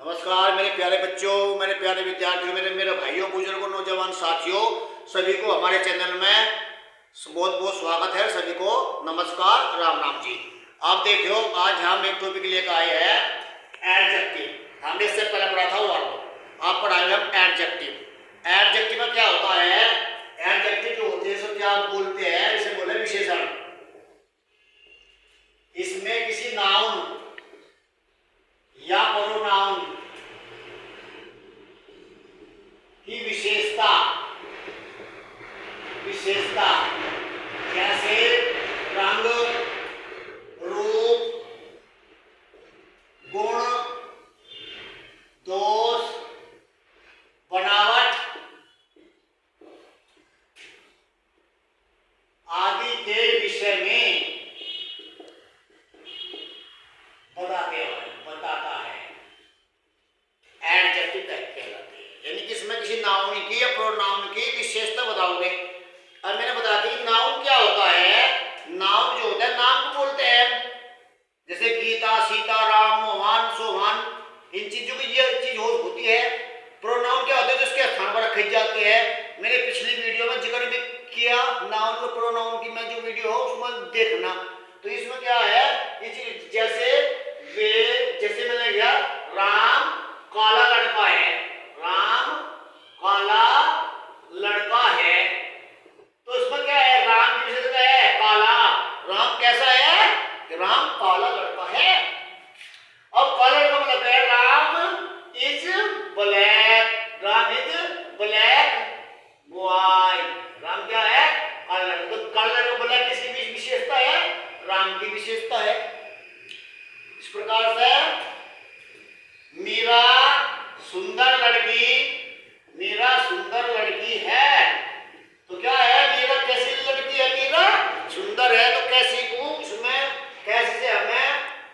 नमस्कार मेरे प्यारे बच्चों, मेरे प्यारे विद्यार्थियों, मेरे भाइयों, बुजुर्गों, नौजवान साथियों, सभी को हमारे चैनल में बहुत बहुत स्वागत है। सभी को नमस्कार, राम राम जी। आप देख रहे हो, आज हम एक टॉपिक लेकर आए हैं एडजेक्टिव। हमने इससे पहले पढ़ा था वर्ब, आप पढ़ाएंगे हम एडजेक्टिव। एडजेक्टिव में क्या होता है? एडजेक्टिव जो होते हैं सो क्या बोलते हैं, इसे बोले विशेषण। इसमें किसी नाउन या प्रोनाउन की विशेषता जैसे रंग, रूप, गुण, दोष, बनावट आदि के विषय में बताता है। एडजेक्टिव कहलाते हैं। यानी कि इसमें किसी नाउन की या प्रोनाउन की विशेषता बताओगे। अब मैंने बताया कि नाउन क्या होता है। नाउन जो होता है, नाम को बोलते हैं। जैसे गीता, सीता, राम, मोहन, सोहन, इन चीजों की ये चीज होती है। प्रोनाउन क्या होता है? जिसके स्थान पर रखी जाती है। मैंने पिछली वीडियो में जिक्र भी किया नाउन और प्रोनाउन की, मैं जो वीडियो हो उसमें देखना। तो इसमें क्या है, ये चीज जैसे मैंने किया, राम काला लड़का है, राम काला लड़का है। तो इसमें क्या है, राम की विशेषता है काला। राम कैसा है? कि राम काला लड़का है। अब काला लड़का मतलब है Ram is black, Ram is black boy. Ram क्या है? काला लड़का। तो काला लड़का ब्लैक किसकी विशेषता है? राम की विशेषता है। इस प्रकार से मीरा सुंदर लड़की है। तो क्या है, मीरा कैसी लड़की है? मीरा सुंदर है। तो कैसी को इसमें कैसे से हमें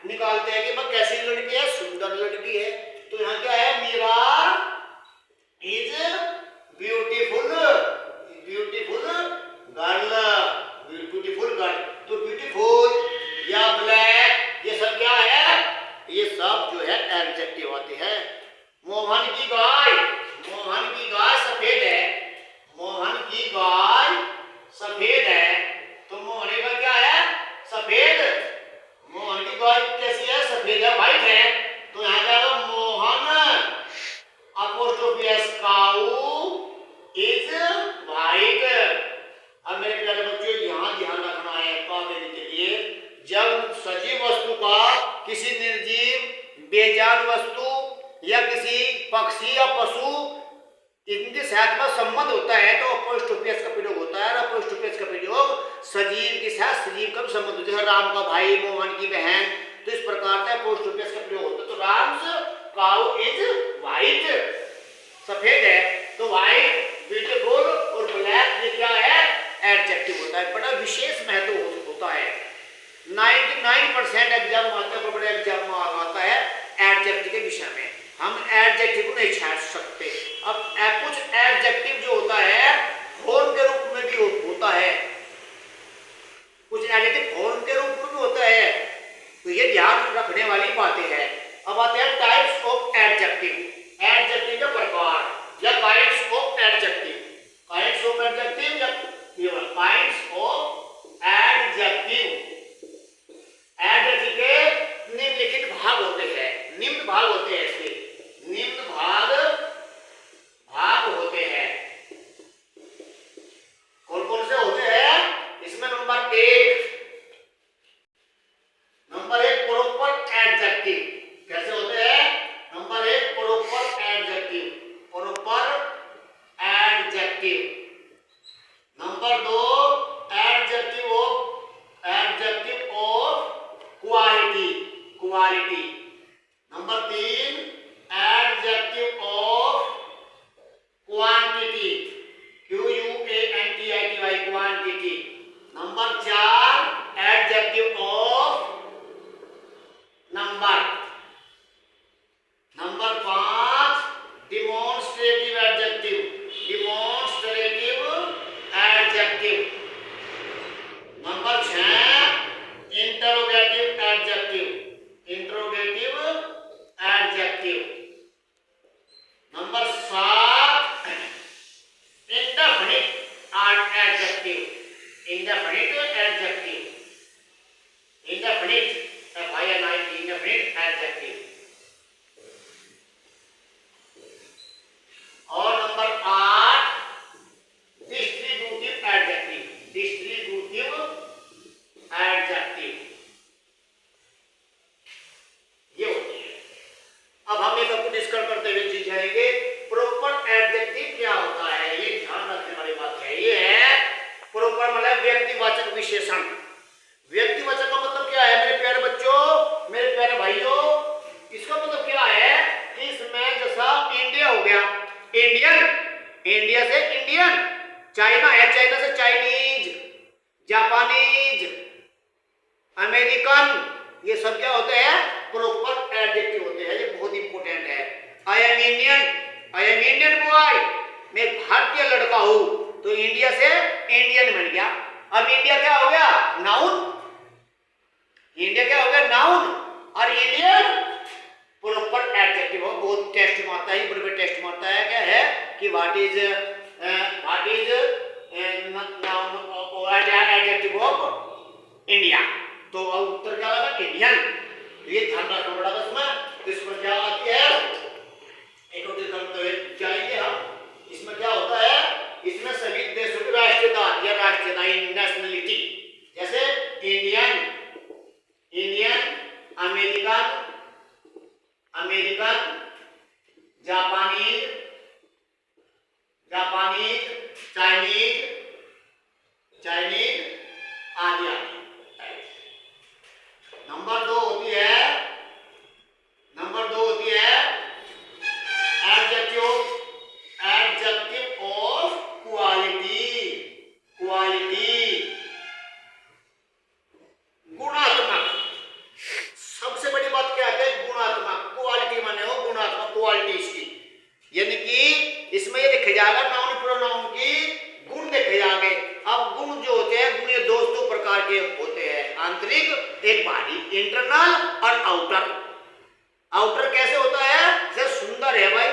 निकालते हैं कि वह कैसी लड़की है? सुंदर लड़की है। तो यहाँ क्या है, मीरा इज ब्यूटीफुल गर्ल। तो ब्यूटीफुल या ब्लैक ये सब क्या है? ये सब जो है एडजेक्टिव आते हैं। मोहन की गाय सफेद है। तो मोहन का क्या है? सफेद। मोहन की गाय कैसी है? सफेद है, व्हाइट है। तो यहाँ जाएगा Mohan apostrophe S cow is white. अब मेरे प्यारे बच्चों, यहाँ ध्यान रखना है देने के लिए, जब सजीव वस्तु का किसी निर्जीव बेजान वस्तु या किसी पक्षी या पशु इनके साथ में संबंध होता है तो अपोस्ट्रोफी एस का प्रयोग होता है। और अपोस्ट्रोफी एस का प्रयोग सजीव के साथ सजीव का संबंध होता है। राम का भाई, मोहन की बहन, तो इस प्रकार से अपोस्ट्रोफी एस का प्रयोग होता है। तो राम्स काऊ इज व्हाइट, सफेद है। तो व्हाइट, ब्यूटीफुल और ब्लैक ये क्या है? एडजेक्टिव होता है। बड़ा विशेष महत्व होता है। 99% एग्जाम बड़े एग्जाम में आता है एडजेक्टिव के विषय में। हम एडजेक्टिव को नहीं छाट सकते। अब कुछ एडजेक्टिव जो होता है फॉर्म के रूप में भी होता है, कुछ एडजेक्टिव फॉर्म के रूप में भी होता है। तो ये ध्यान रखने वाली बातें हैं। अब आते हैं टाइप्स ऑफ एडजेक्टिव। एडजेक्टिव के प्रकार या kinds of adjective. Kinds of adjective या काइंड्स ऑफ एडजेक्टिव। एडजेक्टिव के निम्नलिखित भाग होते हैं। निम्न भाग होते हैं इसके, निम्न भाग होते हैं। कौन कौन से होते हैं? इसमें नंबर एक प्रॉपर एडजेक्टिव। कैसे होते हैं? नंबर एक प्रॉपर एडजेक्टिव। नंबर दो एडजेक्टिव ऑफ क्वालिटी। नंबर तीन adjective of quantity, quantity. Number चार एडजेक्टिव ऑफ नंबर। नंबर पांच डिमॉन्स्ट्रेटिव एडजेक्टिव। नंबर छह इंटरोगेटिव एडजेक्टिव। Definite adjective. और number 8 distributive adjective. Distributive adjective ये होती है। अब हम ये सबको डिस्कस करते हुए सीख जाएंगे प्रॉपर एडजेक्टिव क्या होता है। ये ध्यान रखने वाली बात है। ये है प्रॉपर मतलब व्यक्तिवाचक विशेषण। व्यक्तिवाचक का मतलब क्या है मेरे प्यारे बच्चों, मेरे प्यारे भाइयों? इसका मतलब क्या है कि इसमें जैसा इंडिया हो गया, इंडियन, इंडिया से इंडियन। चाइना है, चाइना से चाइनीज, जापानीज, अमेरिकन, ये सब क्या होते हैं? प्रॉपर एडजेक्टिव होते हैं। ये बहुत इंपॉर्टेंट है। I am Indian, I am Indian boy, मैं भारतीय लड़का हूं, तो इंडिया से इंडियन बन गया। अब इंडिया क्या हो गया? नाउन। इंडिया क्या हो गया? नाउन। और इंडियन प्रॉपर एडजेक्टिव हो। बहुत टेस्ट मारता है, बड़े बड़े टेस्ट मारता है। क्या है कि what is noun adjective of India? तो उत्तर क्या होगा? इंडियन। ये ध्यान रखना पड़ेगा इसमें। इसमें क्या आती है एक और करते हुए जाएंगे हम। इसमें क्या होता है? इसमें सभी देशों की राष्ट्रीयता या राष्ट्रीयता नेशनलिटी, जैसे Indian, Indian, American, American, Japanese, Japanese, Chinese, Chinese आदि आदि। नंबर 2 होती है, नंबर 2 होती है adjective, adjective of quality. Quality गुणात्मक। सबसे बड़ी बात क्या है? गुणात्मक। क्वालिटी माने हो गुणात्मक, क्वालिटी इसकी, यानी कि इसमें ये देखे जाएगा नाउन प्रोनाउन की गुण देखे जाएंगे। अब गुण जो होते हैं, गुण ये दो प्रकार के होते हैं, आंतरिक, एक बाहरी, इंटरनल और आउटर। आउटर कैसे होता है? जैसे सुंदर है भाई,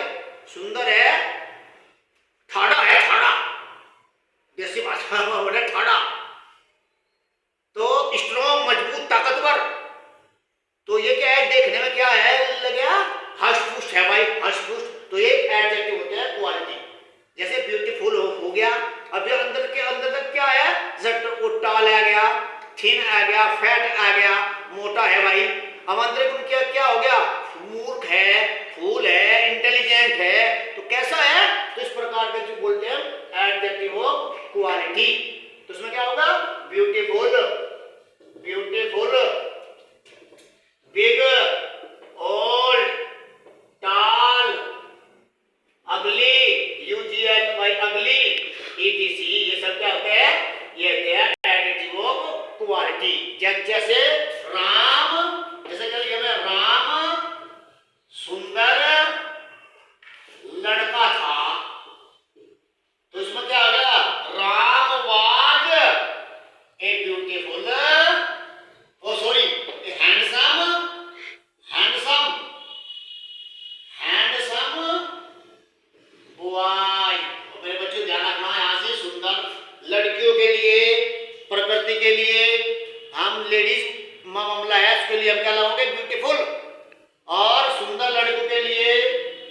सुंदर है, ठाड़ा है, ठाड़ा, जैसी भाषा में बोले ठाड़ा, तो स्ट्रॉन्ग, मजबूत, ताकतवर। तो ये क्या है? देखने में क्या है? लग गया हष्ट-पुष्ट है भाई, हष्ट-पुष्ट। तो ये एडजेक्टिव होते हैं क्वालिटी। जैसे ब्यूटीफुल हो गया। अब जो अंदर के अंदर तक क्या है? जैसे टाल आ गया, थिन आ गया, फैट आ गया, मोटा है भाई। अब अंदर गुण क्या क्या हो गया? मूर्ख है, फूल है, इंटेलिजेंट है। तो कैसा है? तो इस प्रकार के जो बोलते हैं एडजेक्टिव ऑफ क्वालिटी। तो उसमें क्या होगा? ब्यूटीफुल, ब्यूटीफुल, बिग, ओल्ड, टाल, अगली, UGLY अगली, ETC, ये सब क्या होते हैं? ये होते हैं एडजेक्टिव ऑफ क्वालिटी। जैसे राम, जैसे क्या लिखा है? राम सुंदर लड़का था, तो इसमें क्या हो गया? Ram was a beautiful, oh sorry, handsome, handsome, handsome boy. मेरे बच्चों ध्यान रखना, यहाँ से सुंदर लड़कियों के लिए, प्रकृति के लिए, हम लेडीज मामला है, उसके लिए हम क्या लगाओगे? ब्यूटीफुल। और सुंदर लड़कों के लिए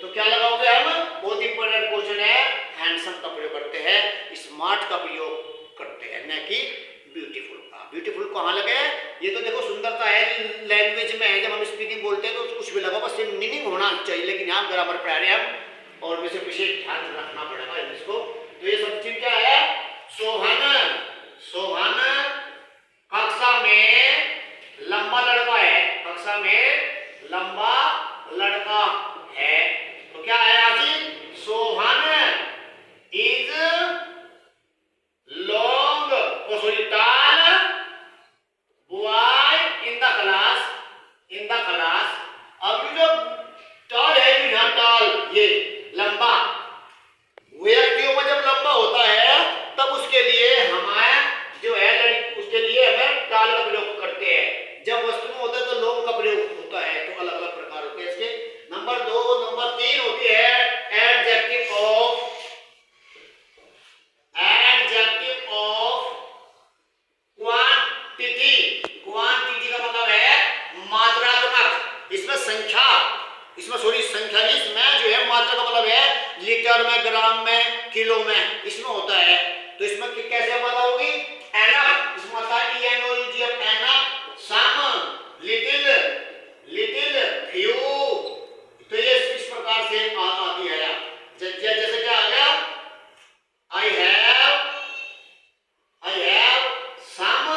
तो क्या लगाओगे हम? बहुत इंपॉर्टेंट क्वेश्चन है, हैंडसम का प्रयोग करते हैं, स्मार्ट का प्रयोग करते हैं, न कि ब्यूटीफुल का। ब्यूटीफुल कहाँ लगे? ये तो देखो सुंदरता है, लैंग्वेज में है, जब हम स्पीकिंग बोलते हैं तो कुछ भी लगाओ, बस मीनिंग होना चाहिए। लेकिन यहाँ ग्रामर पढ़ा रहे हैं हम, और वैसे विशेष ध्यान रखना पड़ेगा इसको। तो ये सब चीज क्या है? शोभन, शोभन कक्षा में लंबा लड़का है, कक्षा में लंबा लड़का है, तो क्या है आजी? शोभन इज लॉन्ग, ओ सॉरी टाल boy in the class, in the class. अब ये जो टाल है, यहाँ टाल ये लंबा, व्यक्तियों में जब लंबा होता है तब उसके लिए हमारे जो है उसके लिए हमें टाल का प्रयोग करते हैं। जब वस्तु में होता है तो लॉन्ग का प्रयोग होता है। तो अलग अलग प्रकार होते हैं इसके। नंबर 2 संख्या, इसमें सॉरी संख्या नहीं, इसमें जो है मात्रा का मतलब है लीटर में, ग्राम में, किलो में, इसमें होता है। तो इसमें कैसे पता होगी? एनफ, इसमें होता है ENOUG, एनफ, सम, लिटिल, लिटिल, फ्यू। तो ये इस प्रकार से आती है। जैसे क्या आ गया? I have some,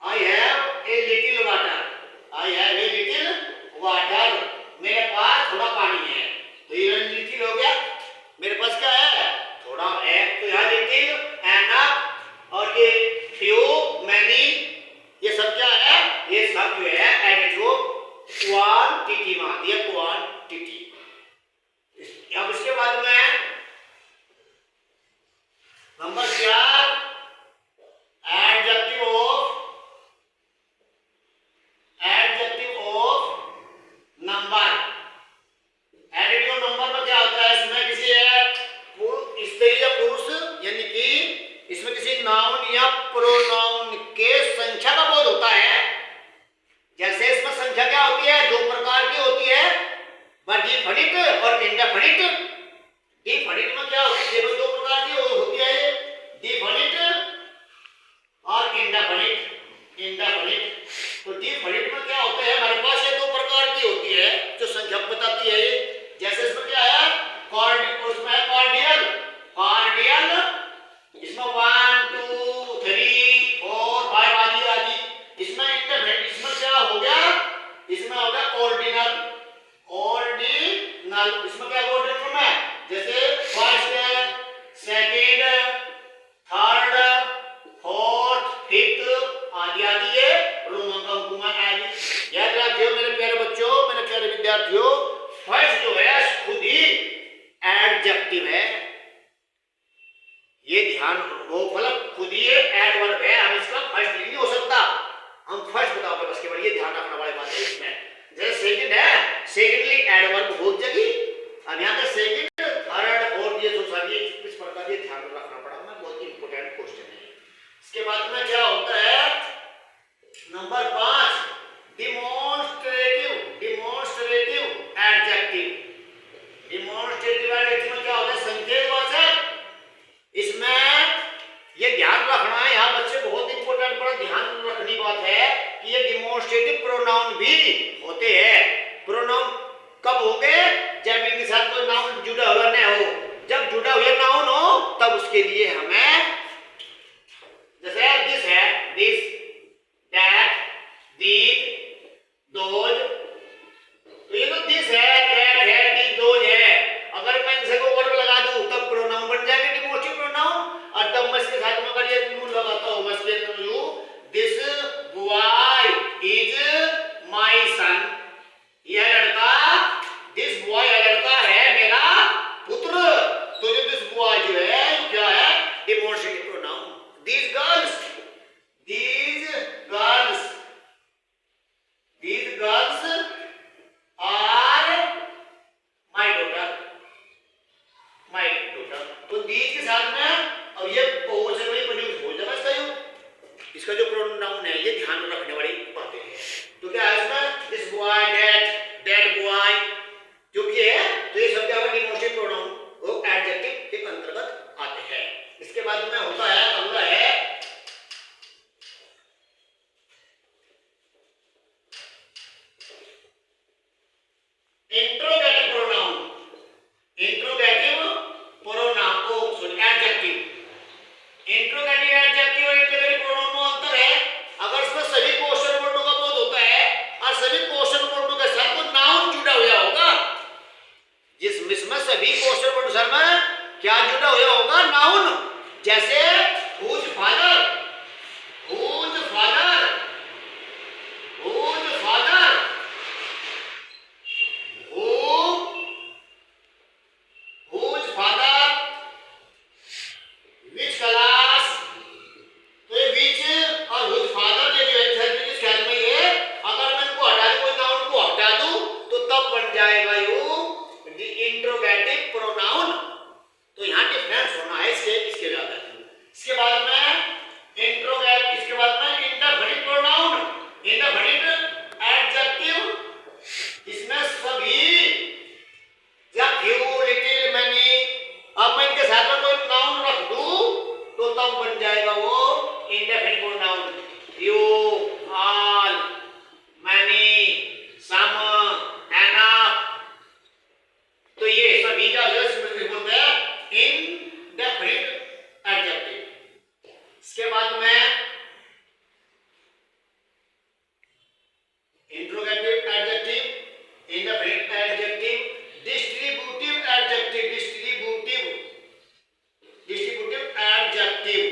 I have a little water, I have a little water, मेरे पास थोड़ा पानी है। तो ये लिटिल हो गया, मेरे पास क्या है? थोड़ा है। तो यहाँ लिटिल, एनफ और ये फ्यू, मैनी, ये सब क्या है? ये सब जो है एडिटिव क्वांटिटी में आती है, क्वांटिटी। अब इसके बाद में number 4, adjective of number. Adjective number में क्या होता है? इसमें किसी स्त्री या पुरुष, यानी कि इसमें किसी नाउन या प्रोनाउन के संख्या का बोध होता है। जैसे इसमें संख्या क्या होती है? 2 प्रकार की होती है, डिफिनिट और इंडेफिनिट। डिफिनिट में क्या होती है? 2 प्रकार की होती है, डिफिनिट और इंडेफिनिट। इंडेफिनिट, तो डिफिनिट में क्या होता है? हमारे पास ये 2 प्रकार की होती है जो संख्या बताती है। जैसे इसमें क्या है? उसमें है कार्डियल, कार्डियल, इसमें 1 2 3 4 5 आदि आदि। इसमें इंडेफिनिट, इसमें क्या हो गया? इसमें हो गया ऑर्डिनल, ऑर्डिनल। इसमें क्या ऑर्डिनल में? जैसे first, second, third, fourth, fifth आदि आदि है, रोमन कंकुमा आदि। याद रखियो मेरे प्यारे बच्चों, मेरे प्यारे विद्यार्थियों, फर्स्ट जो है खुद ही एडजेक्टिव है। ये ध्यान, वो मतलब खुद ही एडवर्ब है, हम इसका फर्स्ट नहीं हो सकता, हम फर्स्ट बताओगे बस केवल, ये ध्यान रखने वाली बात है इसमें। जैसे सेकंड है, सेकंडली एडवर्ब हो जाएगी। अब यहाँ पे सेकंड, थर्ड, फोर्थ, ये जो सभी इस प्रकार ये ध्यान रखना पड़ा, मैं बहुत ही इंपॉर्टेंट क्वेश्चन है। इसके बाद में क्या होता है? Number 5, demonstrative, demonstrative adjective. Demonstrative adjective में क्या होता है? संकेतवाचक। इसमें ये ध्यान रखना है, यहाँ बच्चे बहुत इंपॉर्टेंट, बड़ा ध्यान रखनी बात है कि ये डिमॉन्स्ट्रेटिव प्रोनाउन भी होते हैं। प्रोनाउन कब होंगे? जब इनके साथ कोई नाउन जुड़ा हुआ न हो। जब जुड़ा हुआ नाउन हो तब उसके लिए हमें, जैसे दिस है, दिस, दैट, दीज, दोज। तो ये तो दिस है, दैट है, दीज, दोज है। अगर मैं इनसे को वर्ब लगा दूं तब प्रोनाउन बन जाएंगे, डिमॉन्स्ट्रेटिव प्रोनाउन। और तब मैं इसके साथ में अगर ये नून लगाता हूं, मैं इसके you, this boy is my son, यह लड़का, दिस बॉय लड़का है मेरा पुत्र। तो जो दिस बॉय जो है क्या है? Demonstrative pronoun. These girls, these girls, these girls are my daughter, my daughter. तो दीज के साथ में अब ये बहुत से बड़ी प्रोड्यूस हो जाएगा इसका इसका जो प्रोनाउन है, ये ध्यान रखने वाली बातें हैं। तो क्या है इसमें? दिस बॉय, दैट बॉय जो भी है, तो ये सब क्या है? डिमॉन्स्ट्रेटिव प्रोनाउन, वो एडजेक्टिव के अंतर्गत आते हैं। इसके बाद में होता है, अगला है interrogative pronoun. Interrogative pronoun, sorry adjective. Interrogative adjective और इंट्रोगेटिव प्रोनाउन में अंतर है। अगर इसमें सभी क्वेश्चन वर्डों का बोध होता है और सभी क्वेश्चन वर्डों के साथ कोई नाउन जुड़ा हुआ होगा, जिसमें सभी क्वेश्चन वर्ड सर में क्या जुड़ा हुआ होगा? नाउन। जैसे whose father, whose father, whose father, whose father, which class। तो ये which और whose father जो है किस ख्याल में, ये अगर मैं इनको हटा दूं, कोई नाउन को हटा दूं तो तब बन जाएगा यू इंट्रोगेटिव प्रोनाउन। तो यहाँ डिफरेंस होना है इसके ज्यादा। Interrogative adjective, indefinite adjective, distributive adjective, distributive adjective.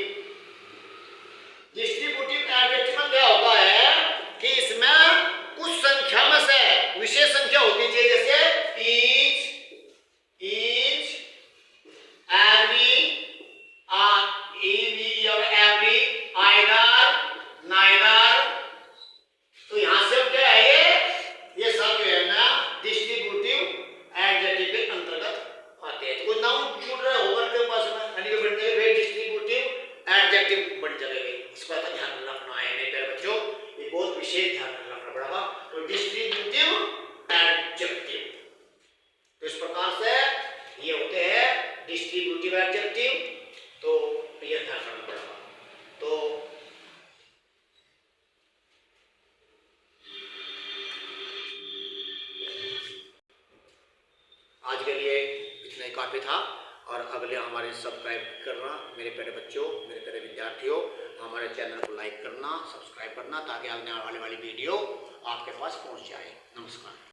Distributive adjective में क्या होता है कि इसमें कुछ संख्या में से विशेष संख्या होती है, जैसे each, every, every, either, neither। तो यहां से क्या है, ये सब जो है ना डिस्ट्रीब्यूटिव एडजेक्टिव के अंतर्गत आते हैं। कोई नाउन जुड़ रहा होगा आपके पास में, यानी कि बन जाएगा डिस्ट्रीब्यूटिव एडजेक्टिव बन जाएगा। इस बात का ध्यान रखना है मेरे प्यारे बच्चों, ये बहुत विशेष ध्यान रखना पड़ेगा। तो डिस्ट्रीब्यूटिव एडजेक्टिव, तो इस प्रकार से ये होते हैं डिस्ट्रीब्यूटिव एडजेक्टिव। तो ये ध्यान रखना पड़ेगा। तो आज के लिए इतना ही काफी था, और अगले हमारे सब्सक्राइब करना मेरे प्यारे बच्चों, मेरे प्यारे विद्यार्थियों, हमारे चैनल को लाइक करना, सब्सक्राइब करना, ताकि आने वाली वीडियो आपके पास पहुंच जाए। नमस्कार।